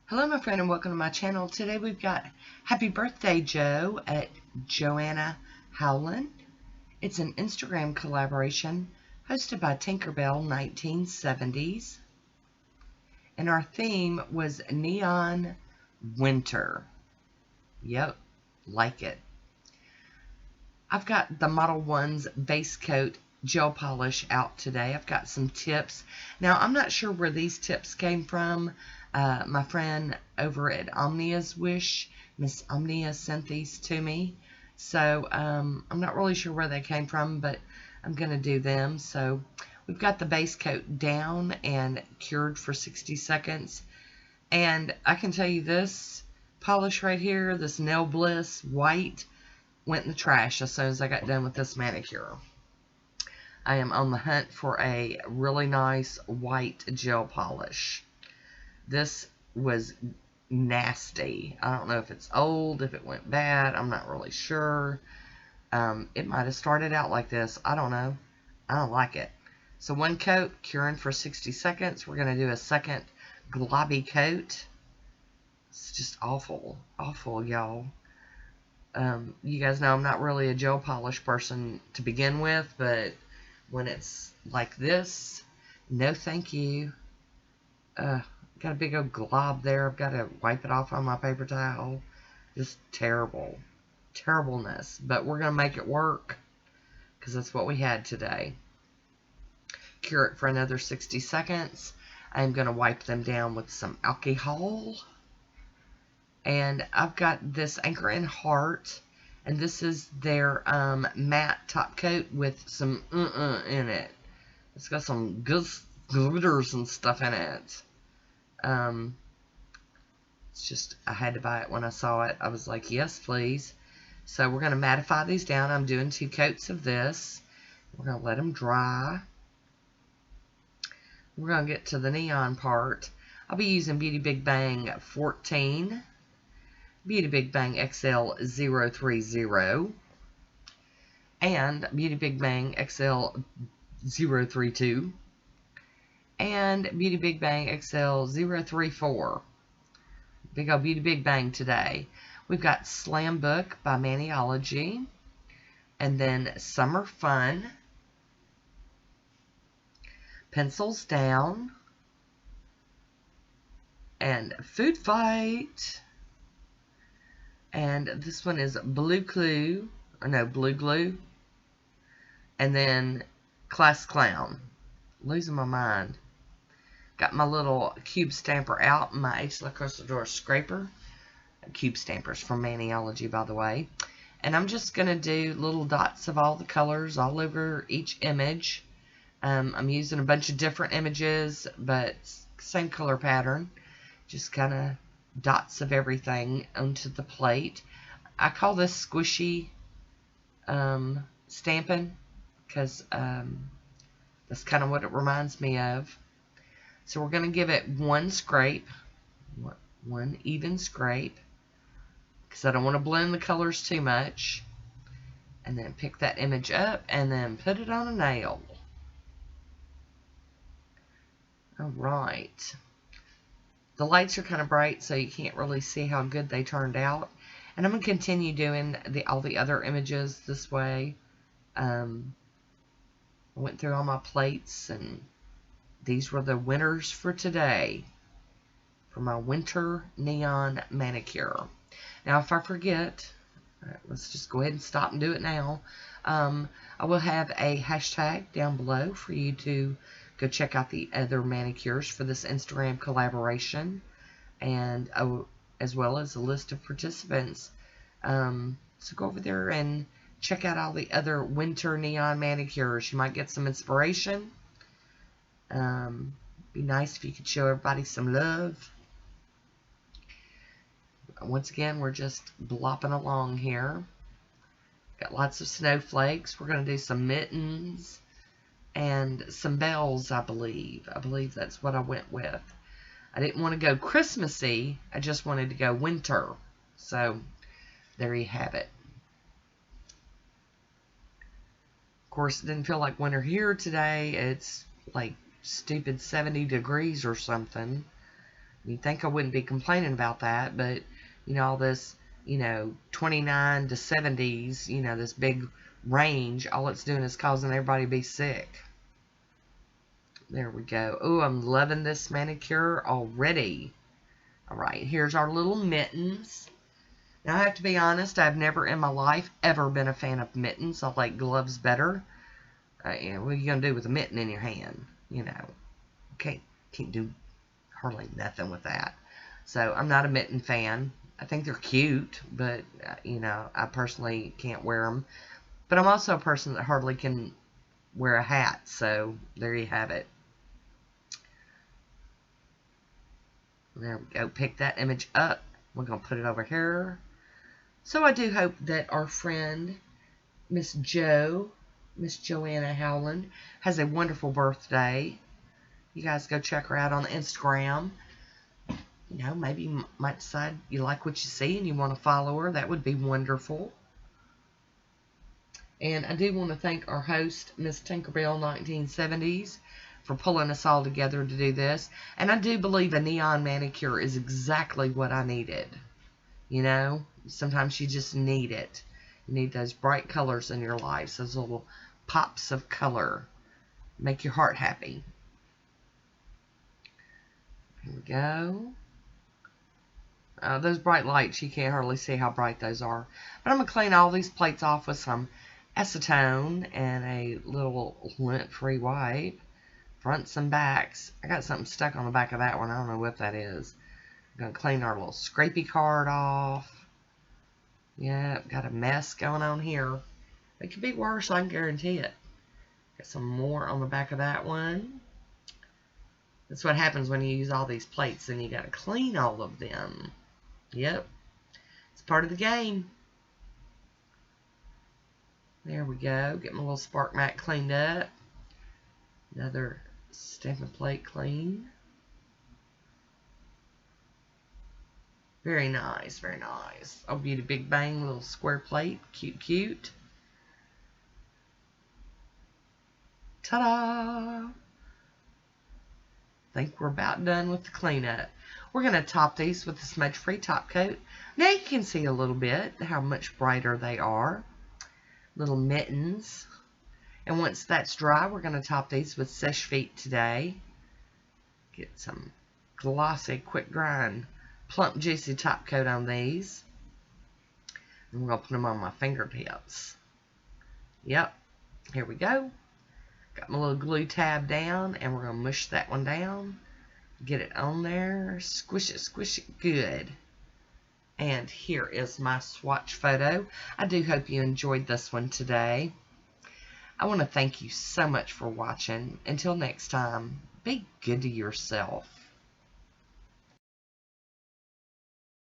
Hello, my friend, and welcome to my channel. Today we've got Happy Birthday, Joe at Joanna Howland. It's an Instagram collaboration hosted by Tinkerbell 1970s. And our theme was Neon Winter. Yep, like it. I've got the Model 1's base coat gel polish out today. I've got some tips. Now, I'm not sure where these tips came from. My friend over at Omnia's Wish, Miss Omnia, sent these to me. So I'm not really sure where they came from, but I'm going to do them. So we've got the base coat down and cured for 60 seconds. And I can tell you this polish right here, this Nail Bliss white, went in the trash as soon as I got done with this manicure. I am on the hunt for a really nice white gel polish. This was nasty. I don't know if it's old, if it went bad. I'm not really sure. It might have started out like this. I don't know. I don't like it. So one coat, curing for 60 seconds. We're going to do a second globby coat. It's just awful. Awful, y'all. You guys know I'm not really a gel polish person to begin with, but when it's like this, no thank you. Got a big old glob there. I've got to wipe it off on my paper towel. Just terrible. Terribleness. But we're going to make it work because that's what we had today. Cure it for another 60 seconds. I'm going to wipe them down with some alcohol. And I've got this Anchor and Heart. And this is their matte top coat with some in it. It's got some glitters and stuff in it. It's just, I had to buy it when I saw it. I was like, yes, please. So we're going to mattify these down. I'm doing 2 coats of this. We're going to let them dry. We're going to get to the neon part. I'll be using Beauty Big Bang 14, Beauty Big Bang XL 030, and Beauty Big Bang XL 032. And Beauty Big Bang XL 034. Big old Beauty Big Bang today. We've got Slam Book by Maniology. And then Summer Fun. Pencils Down. And Food Fight. And this one is Blue Glue. Or no, Blue Glue. And then Class Clown. Losing my mind. Got my little cube stamper out, my H. La Crusador scraper. Cube stampers from Maniology, by the way. And I'm just going to do little dots of all the colors all over each image. I'm using a bunch of different images, but same color pattern. Just kind of dots of everything onto the plate. I call this squishy stamping because that's kind of what it reminds me of. So we're going to give it one scrape, one even scrape, because I don't want to blend the colors too much. And then pick that image up and then put it on a nail. Alright. The lights are kind of bright, so you can't really see how good they turned out. And I'm going to continue doing all the other images this way. I went through all my plates, and these were the winners for today for my winter neon manicure. Now, if I forget, let's just go ahead and stop and do it now. I will have a hashtag down below for you to go check out the other manicures for this Instagram collaboration, and as well as a list of participants. So go over there and check out all the other winter neon manicures. You might get some inspiration. Be nice if you could show everybody some love. Once again, we're just blopping along here. Got lots of snowflakes. We're going to do some mittens and some bells, I believe. I believe that's what I went with. I didn't want to go Christmassy. I just wanted to go winter. So, there you have it. Of course, it didn't feel like winter here today. It's like stupid 70 degrees or something. You'd think I wouldn't be complaining about that, but, all this, 29 to 70s, this big range, all it's doing is causing everybody to be sick. There we go. Oh, I'm loving this manicure already. All right, here's our little mittens. Now, I have to be honest, I've never in my life ever been a fan of mittens. I like gloves better. What are you going to do with a mitten in your hand? Can't do hardly nothing with that. So, I'm not a mitten fan. I think they're cute, but, I personally can't wear them. But I'm also a person that hardly can wear a hat, so there you have it. There we go. Pick that image up. We're going to put it over here. So I do hope that our friend, Miss Joanna Howland, has a wonderful birthday. You guys go check her out on Instagram. Maybe you might decide you like what you see and you want to follow her. That would be wonderful. And I do want to thank our host, Miss Tinkerbell 1970s, for pulling us all together to do this. And I do believe a neon manicure is exactly what I needed. Sometimes you just need it. You need those bright colors in your life, those little pops of color. Make your heart happy. Here we go. Those bright lights, you can't hardly see how bright those are. But I'm going to clean all these plates off with some acetone and a little lint-free wipe. Fronts and backs. I got something stuck on the back of that one. I don't know what that is. I'm going to clean our little scrapey card off. Yep, got a mess going on here. It could be worse, I can guarantee it. Got some more on the back of that one. That's what happens when you use all these plates, and you got to clean all of them. Yep, it's part of the game. There we go. Get my little spark mat cleaned up. Another stamping plate clean. Very nice, very nice. Oh, Beauty Big Bang, little square plate. Cute, cute. Ta-da! Think we're about done with the cleanup. We're going to top these with the smudge-free top coat. Now you can see a little bit how much brighter they are. Little mittens. And once that's dry, we're going to top these with Seche Vite today. Get some glossy, quick grind, plump, juicy top coat on these. And we're going to put them on my fingertips. Yep. Here we go. Got my little glue tab down, and we're going to mush that one down. Get it on there. Squish it good. And here is my swatch photo. I do hope you enjoyed this one today. I want to thank you so much for watching. Until next time, be good to yourself.